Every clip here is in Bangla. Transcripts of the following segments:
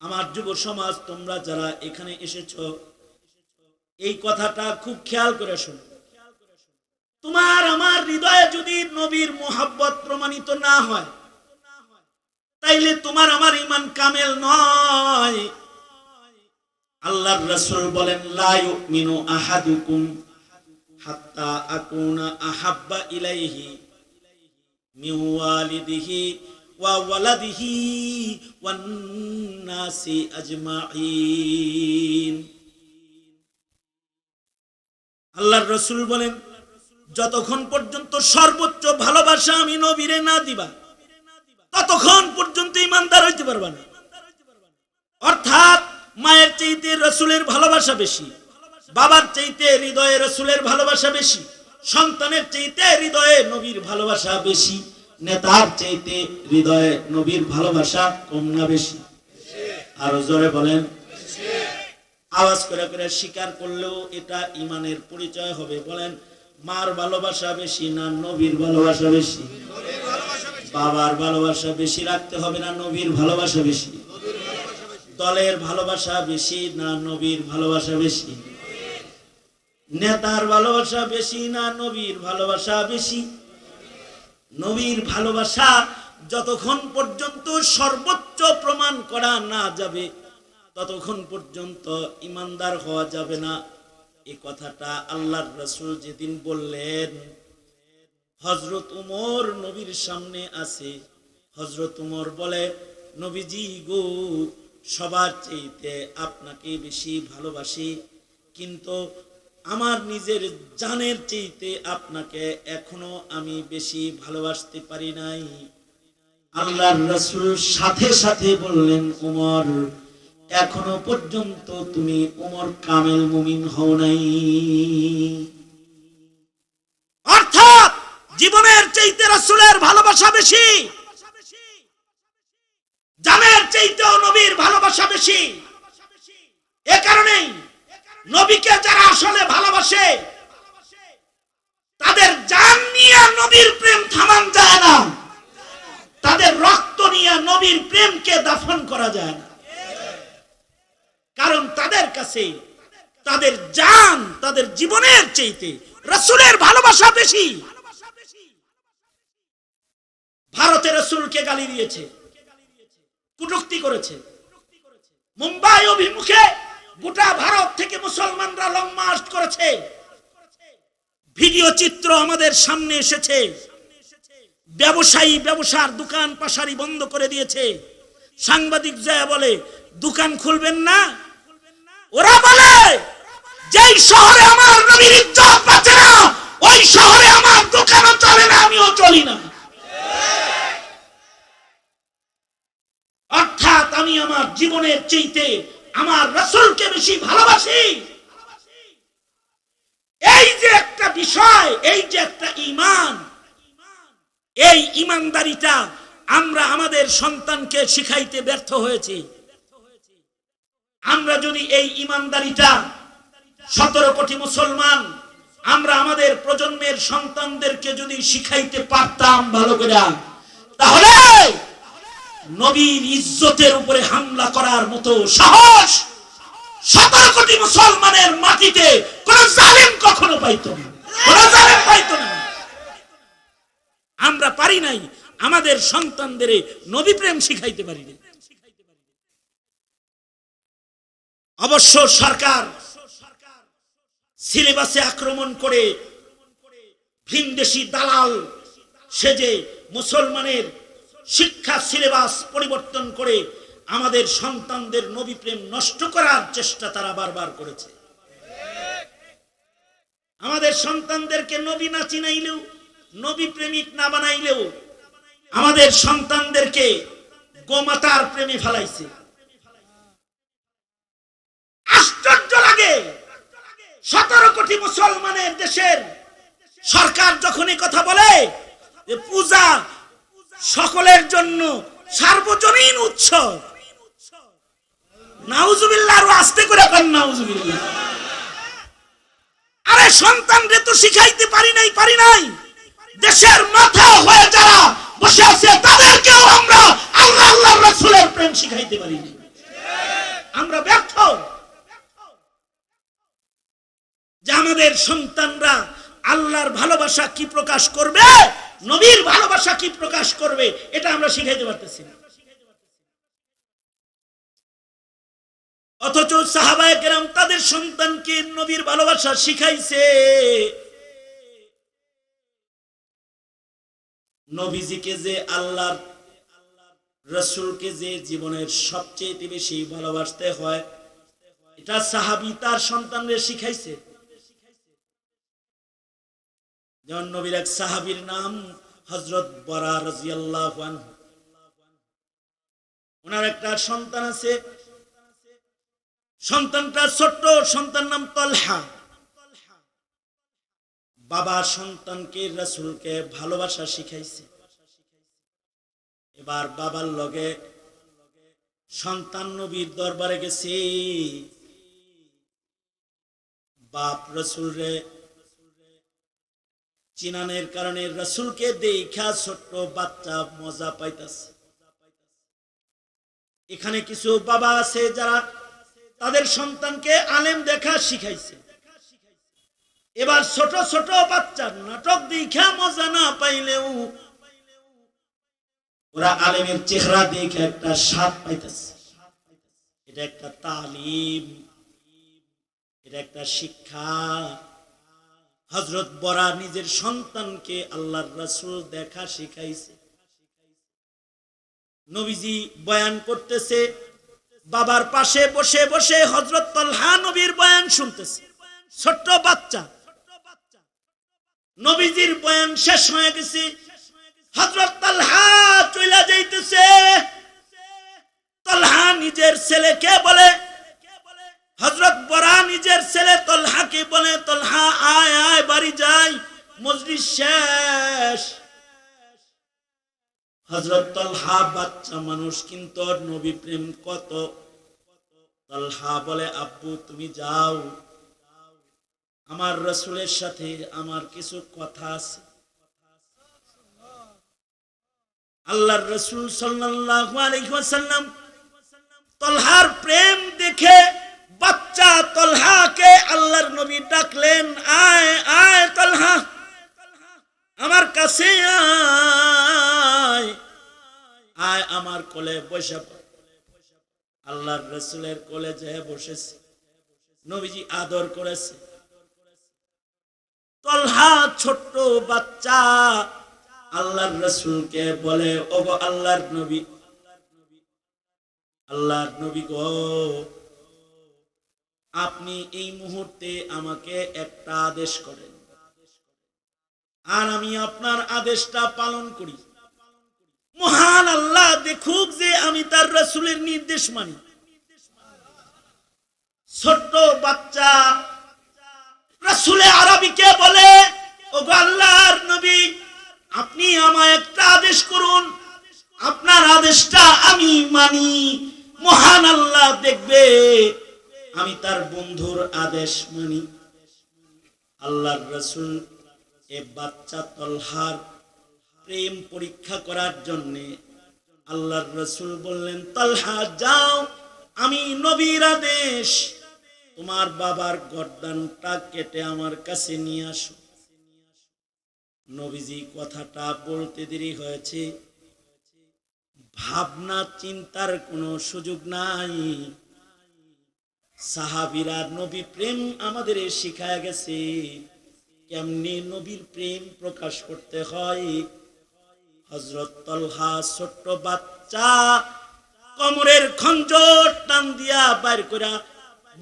আমার যুব সমাজ, তোমরা যারা এখানে এসেছো, এই কথাটা খুব খেয়াল করে শোনো। তোমার আমার হৃদয়ে যদি নবীর মোহাব্বত প্রমাণিত না হয়, তাইলে তোমার আমার ঈমান কামেল নয়। আল্লাহর রাসূল বলেন, লা ইউমিনু আহাদুকুম হাত্তা আকুনা আহাব্বা ইলাইহি মিন ওয়ালিদিহি ওয়া ওয়ালাদিহি ওয়ান নাসি আজমাইন। আল্লাহর রাসূল বলেন, যতক্ষণ পর্যন্ত সর্বোচ্চ ভালোবাসা আমি নবীরে না দিবা, ততক্ষণ পর্যন্ত ঈমানদার হইতে পারবা না। অর্থাৎ মায়ের চাইতে রাসূলের ভালোবাসা বেশি, বাবার চাইতে হৃদয়ে রাসূলের ভালোবাসা বেশি, সন্তানের চাইতে হৃদয়ে নবীর ভালোবাসা বেশি, নেতার চাইতে হৃদয়ে নবীর ভালোবাসা কম না বেশি? আরো জোরে বলেন। আওয়াজ করে করে স্বীকার করলেও এটা ঈমানের পরিচয় হবে। বলেন, মার ভালোবাসা বেশি না নবীর ভালোবাসা বেশি? বাবার ভালোবাসা বেশি রাখতে হবে না নবীর ভালোবাসা বেশি? দলের ভালোবাসা বেশি না নবীর ভালোবাসা বেশি? নেতার ভালোবাসা বেশি না নবীর ভালোবাসা বেশি? নবীর ভালোবাসা যতক্ষণ পর্যন্ত সর্বোচ্চ প্রমাণ করা না যাবে, ততক্ষণ পর্যন্ত ঈমানদার হওয়া যাবে না। এই কথাটা আল্লাহর রাসূল যেদিন বললেন, হযরত উমর নবীর সামনে আছে। হযরত উমর বলে, নবীজি গো, সবার চাইতে আপনাকে বেশি ভালোবাসি, কিন্তু আমার নিজের জানের চাইতে আপনাকে এখনো আমি বেশি ভালোবাসতে পারি নাই। আল্লাহর রাসূল সাথে সাথে বললেন, উমর, এখনো পর্যন্ত তুমি উমর কামেল মুমিন হও নাই। অর্থাৎ জীবনের চাইতে রাসূলের ভালোবাসা বেশি, জানের চাইতেও নবীর ভালোবাসা বেশি। এ কারণেই নবীকে যারা আসলে ভালোবাসে, তাদের জান নিয়ে নবীর প্রেম থামান যায় না, তাদের রক্ত নিয়ে নবীর প্রেমকে দাফন করা যায় না। কারণ তাদের কাছে তাদের জান, তাদের জীবনের চাইতে রাসূলের ভালোবাসা বেশি। ভারতে রাসূলকে গালি দিয়েছে, কটূক্তি করেছে। মুম্বাই অভিমুখে গোটা ভারত থেকে মুসলমানরা লং মার্চ করেছে। ভিডিও চিত্র আমাদের সামনে এসেছে। ব্যবসায়ী ব্যবসার দোকান পাশারি বন্ধ করে দিয়েছে। সাংবাদিক যায় বলে, দোকান খুলবেন না? ওরা বলে, যেই শহরে আমার নবীর ইজ্জত বাঁচে না, ওই শহরে আমার দোকানও চলে না, আমিও চলি না। অর্থাৎ আমি আমার জীবনের চাইতে আমার রাসূলকে বেশি ভালোবাসি। এই যে একটা বিষয়, এই যে একটা ঈমান, এই ঈমানদারিটা আমরা আমাদের সন্তানকে শিখাইতে ব্যর্থ হয়েছি। আমরা যদি এই ঈমানদারিটা 17 কোটি মুসলমান আমরা আমাদের প্রজন্মের সন্তানদেরকে যদি শিখাইতে পারতাম ভালো করে, তাহলে নবীর ইজ্জতের উপরে হামলা করার মতো সাহস 17 কোটি মুসলমানের মাটিতে কোন জালেম কখনো পাইতো না, কোন জালেম পাইতো না। আমরা পারি নাই আমাদের সন্তানদের নবী প্রেম শিখাইতে পারি না। অবশ্য সরকার সিলেবাসে আক্রমণ করে ভিনদেশী দালাল সেজে মুসলমানের শিক্ষা সিলেবাস পরিবর্তন করে আমাদের সন্তানদের নবী প্রেম নষ্ট করার চেষ্টা তারা বারবার করেছে। আমাদের সন্তানদেরকে নবী না চিনাইলেও, নবী প্রেমিক না বানাইলেও আমাদের সন্তানদেরকে গোমাতার প্রেমে ফেলাইছে। আশ্চর্য লাগে, 17 কোটি মুসলমানের দেশের সরকার যখন এই কথা বলে যে পূজা সকলের জন্য সার্বজনীন উৎসব, নাউজুবিল্লাহ, আরো আস্তে করে বলেন নাউজুবিল্লাহ। আরে সন্তানরে তো শিখাইতে পারি নাই। দেশের মাথা হয়ে যারা বসে আছে তাদেরকেও আমরা আল্লাহ আল্লাহর রাসূলের প্রেম শিখাইতে পারি না। আমরা ব্যর্থ যে আমাদের সন্তানরা আল্লাহর ভালোবাসা কি প্রকাশ করবে, নবীর ভালোবাসা কি প্রকাশ করবে, এটা আমরা শিখাইতে পারতেছি না। অথচ সাহাবায়ে কেরাম তাদের সন্তানকে নবীর ভালোবাসা শিখাইছে। নবীজিকে যে আল্লাহর রাসূলকে যে জীবনের সবচেয়ে বেশি ভালোবাসতে হয়, এটা সাহাবী তার সন্তানদের শিখাইছে। যেমন নবীর এক সাহাবীর নাম হযরত বরা রাদিয়াল্লাহু আনহু। ওনার একটা সন্তান আছে, সন্তানটা ছোট্ট, সন্তান নাম তলহা। বাবা সন্তানকে রাসূলকে ভালোবাসা শিখাইছে। এবার বাবার লগে সন্তান নবীর দরবারে গেছে। বাপ রাসূলরে চিনানের কারণে রাসূলকে দেখা ছোট্ট বাচ্চা মজা পাইতাছে। এখানে কিছু বাবা আছে যারা তাদের সন্তানকে আলেম দেখা শিখাইছে। এবার ছোট ছোট বাচ্চার নাটক দেখা মজা না পাইলেও ওরা আলেমের চেহারা দেখে একটা স্বাদ পাইতেছে। এটা একটা তালিম, এটা একটা শিক্ষা। হযরত বরা নিজের সন্তানকে আল্লাহর রাসূল দেখা শিখাইছে। নবীজি বয়ান করতেছে, বাবার পাশে বসে বসে হযরত তালহা নবীর বয়ান শুনতেছে। ছোট্ট বাচ্চা, নবীজির বয়ান শেষ হয়ে গেছে, হযরত তালহা চলে যাইতেছে। তালহা নিজের ছেলেকে বলে, হযরত বরা নিজের ছেলে তালহাকে বলে, তালহা আয় আয় বাড়ি যাই, মজলিস শেষ। হযরত তালহা বাচ্চা মানুষ, কিন্তু ওর নবী প্রেম কত। তালহা বলে, আব্বু তুমি যাও, আমার রাসূলের সাথে আমার কিছু কথা আছে। আল্লাহর রাসূল সাল্লাল্লাহু আলাইহি ওয়াসাল্লাম তালহার প্রেম দেখে বাচ্চা তালহাকে আল্লাহর নবী ডাকলেন, আয় আয় তালহা, আমার কাছে আয়, আয় আমার কোলে বসে পড়। আল্লাহর রাসূলের কোলে যেয়ে বসেছে, নবীজি আদর করেছে। তালহা ছোট্ট বাচ্চা আল্লাহর রাসূলকে বলে, ওগো আল্লাহর নবী, আল্লাহর নবী গো, আপনি এই মুহূর্তে আমাকে একটা আদেশ করেন, আর আমি আপনার আদেশটা পালন করি। মহান আল্লাহ দেখুক যে আমি তার রাসূলের নির্দেশ মানি। ছোট্ট বাচ্চা রাসূলে আরবীকে বলে, ওগো আল্লাহর নবী, আপনি আমায় একটা আদেশ করুন, আপনার আদেশটা আমি মানি। মহান আল্লাহ দেখবে আমি তার বন্ধুর আদেশ মানি। আল্লাহর রাসূল এ বাচ্চা তালহার প্রেম পরীক্ষা করার জন্য আল্লাহর রাসূল বললেন, তালহা যাও, আমি নবীর আদেশ, তোমার বাবার গর্দানটা কেটে আমার কাছে নিয়ে আসো। নবীজি কথাটা বলতে দেরি হয়েছে, ভাবনা চিন্তার কোনো সুযোগ নাই। সাহাবীরা নবী প্রেম আমাদের শিখায় গেছে, কেমনি নবীর প্রেম প্রকাশ করতে হয়। হযরত তালহা ছোট্ট বাচ্চা কোমরের খঞ্জর টান দিয়া বাইর করে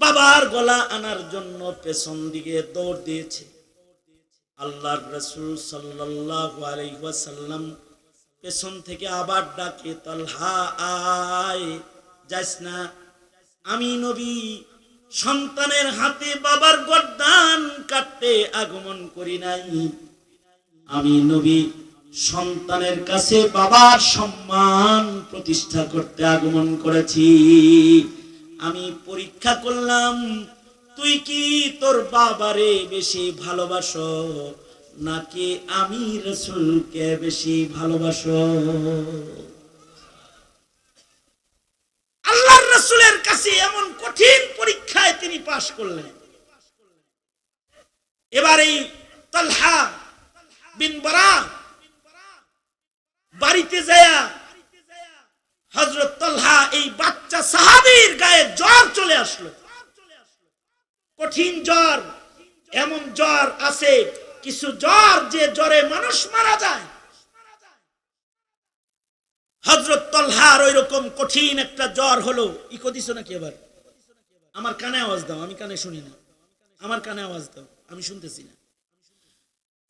বাবার গলা আনার জন্য পেছন দিকে দৌড় দিয়েছে। আল্লাহর রাসূল সাল্লাল্লাহু আলাইহি ওয়াসাল্লাম পেছন থেকে আবার ডাকে, তালহা আয়, যাস না, আমি নবী সন্তানের হাতে বাবার গর্দান কাটতে আগমন করি নাই। আমি নবী সন্তানের কাছে বাবার সম্মান প্রতিষ্ঠা করতে আগমন করেছি। আমি পরীক্ষা করলাম, তুই কি তোর বাবারে বেশি ভালোবাসো নাকি আমি রাসূলকে বেশি ভালোবাসো? আল্লাহর রাসূলের কাছে কাছে এমন কঠিন পরীক্ষায় তিনি পাশ করলেন। এবার এই তালহা বিন বারা বাড়িতে যায়, হযরত তালহা এই বাচ্চা সাহাবীর গায়ে জ্বর চলে আসলো, কঠিন জ্বর। এমন জ্বর আছে কিছু জ্বর যে জ্বরে মানুষ মারা যায়। হযরত তালহার ওইরকম কঠিন একটা জ্বর হলো। ইকো দিছো নাকি? এবার আমার কানে আওয়াজ দাও, আমি কানে শুনি না। আমার কানে আওয়াজ দাও, আমি শুনতেছি না।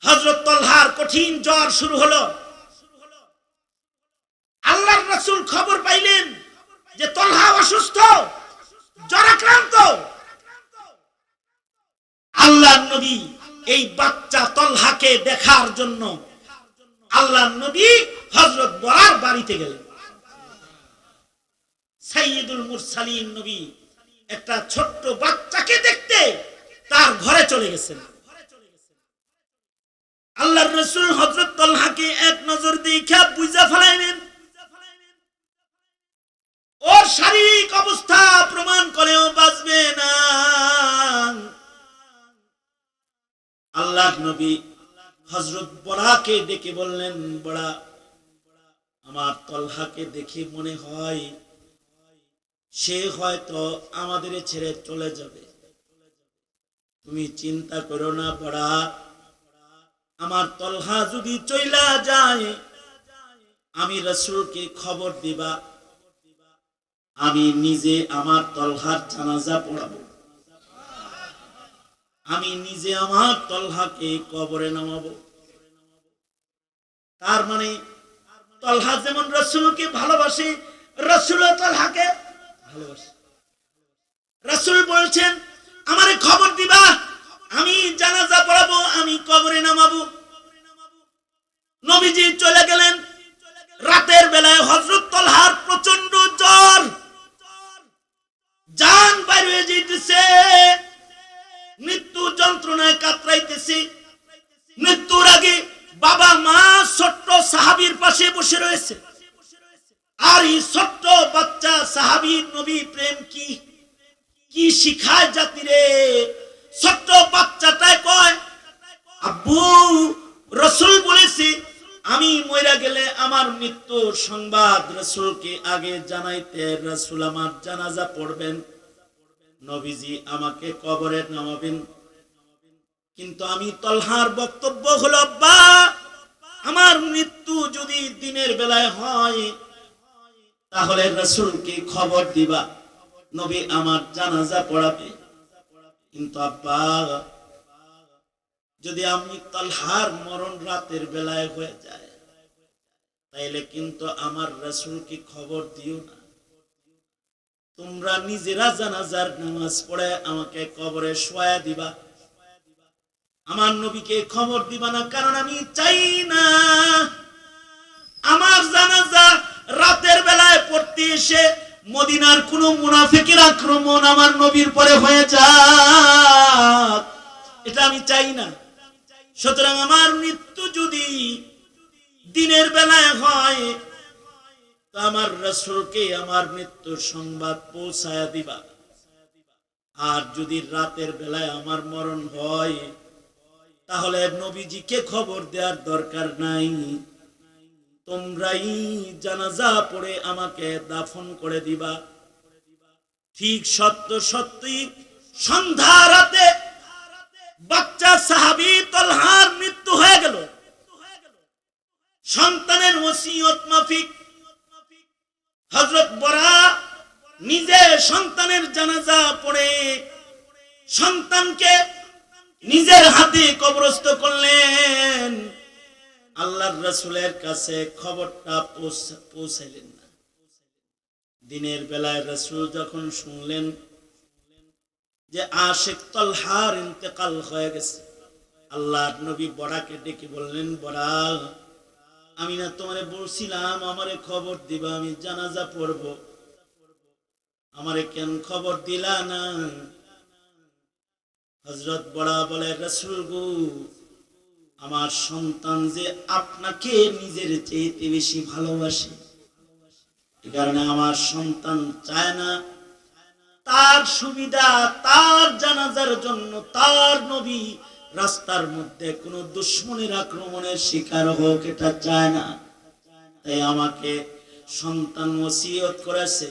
হযরত তালহার কঠিন জ্বর শুরু হলো। আল্লাহর রাসূল খবর পাইলেন যে তালহা অসুস্থ, জ্বরাক্রান্ত। আল্লাহর নবী এই বাচ্চা তালহাকে দেখার জন্য আল্লাহর নবী হযরত বরার বাড়িতে গেলেন। সাইয়্যিদুল মুরসালিন নবী একটা ছোট্ট বাচ্চাকে দেখতে তার ঘরে চলে গেছেন। আল্লাহর রাসূল হযরত তালহাকে এক নজর দেখা বুঝা ফেলাইলেন। ওর শারীরিক অবস্থা প্রমাণ করেও বাঁচবে না। আল্লাহর নবী হযরত বরাকে ডেকে বললেন, বড়া, আমার তালহাকে দেখে মনে হয় সে হয়তো আমাদের ছেড়ে চলে যাবে। তুমি চিন্তা করো না বড়া, আমার তালহা যদি চইলা যায় আমি রাসূলকে খবর দিবা, আমি নিজে আমার তালহার জানাজা পড়াবো, আমি নিজে আমার তালহাকে কবরে নামাবো। তার মানে তালহা যেমন রাসূলকে ভালোবাসে, রাসূলও তালহাকে ভালোবাসে। রাসূল বলছেন আমারে খবর দিবা, আমি জানাজা পড়াবো, আমি কবরে নামাবো। নবীজি চলে গেলেন। রাতের বেলায় হযরত তালহার প্রচন্ড জ্বর, জান বাইর হয়ে যাইতেছে, মৃত্যু যন্ত্রণায় কাতরাইতেছে। মৃত্যুর আগে বাবা মা ছোট্ট সাহাবীর পাশে বসে রয়েছে। আর এই ছোট্ট বাচ্চা সাহাবী নবী প্রেম কি কি শিখায় জাতিরে। ছোট্ট বাচ্চাটাই কয়, আব্বু, রাসূল বলেছে আমি মইরা গেলে আমার মৃত্যুর সংবাদ রাসূলকে আগে জানাইতে রাসূল আমার জানাজা পড়বেন, নবীজি আমাকে কবরে নামাবেন। কিন্তু আমি তালহার বক্তব্য হলো, আব্বা, আমার মৃত্যু যদি দিনের বেলায় হয় তাহলে রাসূলকে খবর দিবা, নবী আমার জানাজা পড়াবে। কিন্তু আব্বা, যদি আমি তালহার মরণ রাতের বেলায় হয়ে যায় তাইলে কিন্তু আমার রাসূলকে খবর দিও না, তোমরা নিজেরা জানাজার নামাজ পড়ে আমাকে কবরে শোয়া দিবা, আমার নবীকে খবর দিবা না। কারণ আমি চাই না আমার জানাজা রাতের বেলায় পড়তে এসে মদিনার কোন মুনাফিকের আক্রমণ আমার নবীর পরে হয়ে যাক, এটা আমি চাই না। সুতরাং আমার মৃত্যু যদি দিনের বেলায় হয় তো আমার রাসূলকে আমার মৃত্যুর সংবাদ পৌঁছায়া দিবা, আর যদি রাতের বেলায় আমার মরণ হয় তাহলে নবীজিকে খবর দেওয়ার দরকার নাই, তোমরাই জানাজা পড়ে আমাকে দাফন করে দিবা। ঠিক সত্যই সন্ধ্যা রাতে বাচ্চা সাহাবী তালহার মৃত্যু হয়ে গেল। সন্তানের ওসিয়ত মাফিক হযরত বরা নিজে সন্তানের জানাজা পড়ে সন্তানকে নিজের হাতে কবরস্থ করলেন। আল্লাহর রাসূলের কাছে খবরটা পৌঁছাইলেন না। দিনের বেলায় রাসূল যখন শুনলেন যে আশিক তালহার ইন্তেকাল হয়ে গেছে, আল্লাহর নবী বড়াকে ডেকে বললেন, বড়া, আমি না তোমারে বলছিলাম আমারে খবর দিবা, আমি জানাজা পড়ব, আমারে কেন খবর দিলা না? হযরত বড়া বলে, রাসূল গো, আমার সন্তান যে আপনাকে নিজের চেয়ে বেশি ভালোবাসে, এই কারণে আমার সন্তান চায় না তার সুবিধা, তার জানাজার জন্য তার নবী রাস্তার মধ্যে কোনো দুশমনের আক্রমণের শিকার হোক, এটা চায় না। তাই আমাকে সন্তান ওসিয়ত করেছে,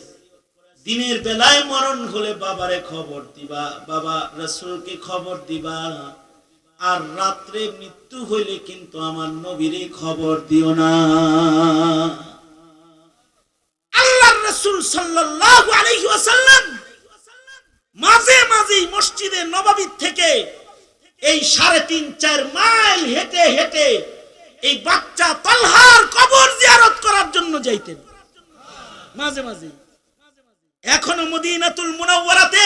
দিনের বেলায় মরণ হলে বাবারে খবর দিবা, বাবা রাসূলকে খবর দিবা, আর রাত্রে মৃত্যু হইলে কিন্তু আমার নবীরে খবর দিও না। আল্লাহর রাসূল সাল্লাল্লাহু আলাইহি ওয়াসাল্লাম মাঝে মাঝে মসজিদে নববী থেকে এই 3.5-4 মাইল হেঁটে হেঁটে এই বাচ্চা তালহার কবর জিয়ারত করার জন্য যাইতেন মাঝে মাঝে। এখনো মদিনাতুল মুনাওয়ারাতে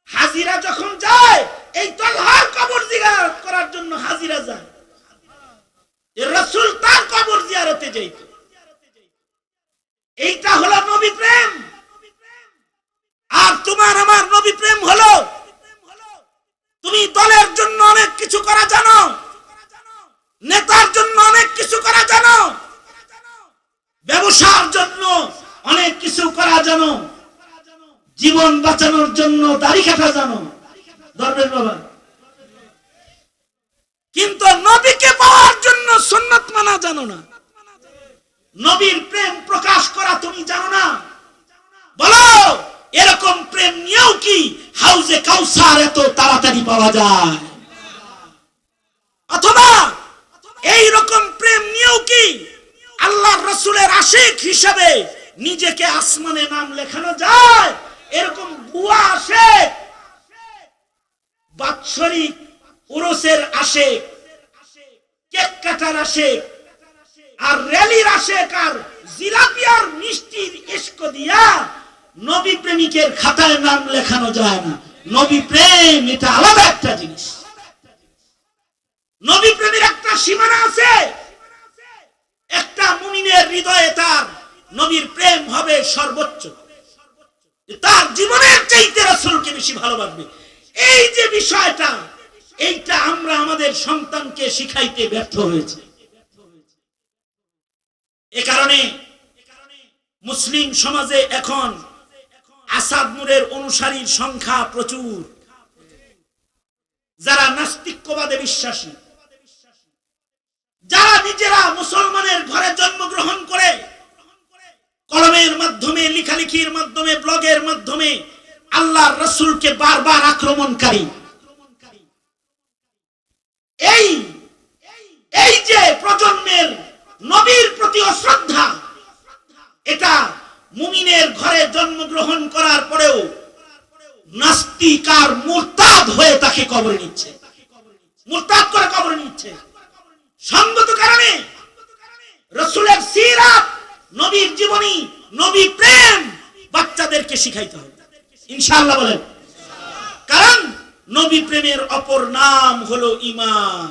হাজিরা যখন যায় এই তালহার কবর জিয়ারত করার জন্য হাজিরা যায়, রাসূল তার কবর জিয়ারতে যাইত। এইটা হলো নবী প্রেম। আর তোমার আমার নবী প্রেম হলো তুমি দলের জন্য অনেক কিছু করা জানো, নেতার জন্য অনেক কিছু করা জানো, ব্যবসার জন্য অনেক কিছু করা জানো, জীবন বাঁচানোর জন্য দাড়ি কাটা জানো, ধর্মের বাবা, কিন্তু নবীকে পাওয়ার জন্য সুন্নাত মানা জানো না, নবীর প্রেম প্রকাশ করা তুমি জানো না। বলো এরকম প্রেম নিয়েও কি হাউজে কাউসার এত তাড়াতাড়ি পাওয়া যায়? অথবা এই রকম প্রেম নিয়েও কি আল্লাহর রাসূলের আশিক হিসেবে নিজেকে আসমানে নাম লেখানো যায়? এরকম বুয়া আশিক, বাৎসরিক উরুসের আশিক, কেক কাটার আশিক, আর র্যালির আশিক, আর জিলাপি আর মিষ্টির ইশক দিয়া নবী প্রেমিকের খাতায় নাম লেখানো যায় না। নবী প্রেম এটা আলাদা একটা জিনিস। নবী প্রেমের একটা সীমানা আছে। একটা মুমিনের হৃদয়ে তার নবীর প্রেম হবে সর্বোচ্চ, তার জীবনের চাইতে রাসূলকে বেশি ভালোবাসবে। এই যে বিষয়টা, এইটা আমরা আমাদের সন্তানকে শিখাইতে ব্যর্থ হয়েছে। এ কারণে মুসলিম সমাজে এখন আসাদ নূরের অনুসারীর সংখ্যা প্রচুর, যারা নাস্তিক্যবাদে বিশ্বাসী, যারা নিজেরা মুসলমানের ঘরে জন্মগ্রহণ করে কলমের মাধ্যমে, লেখালেখির মাধ্যমে, ব্লগের মাধ্যমে আল্লাহর রাসূলকে বারবার আক্রমণকারী। এই যে প্রজন্মের নবীর প্রতি অশ্রদ্ধা, এটা মুমিনের ঘরে জন্মগ্রহণ করার পরেও নাস্তিক আর মুরতাদ হয়ে তাকে কবরে নিচ্ছে, মুরতাদ করে কবরে নিচ্ছে। সঙ্গত কারণে রাসূলের সিরাত, নবীর জীবনী, নবী প্রেম বাচ্চাদেরকে শিখাইতে হবে ইনশাআল্লাহ বলেন। কারণ নবী প্রেমের অপর নাম হলো ঈমান।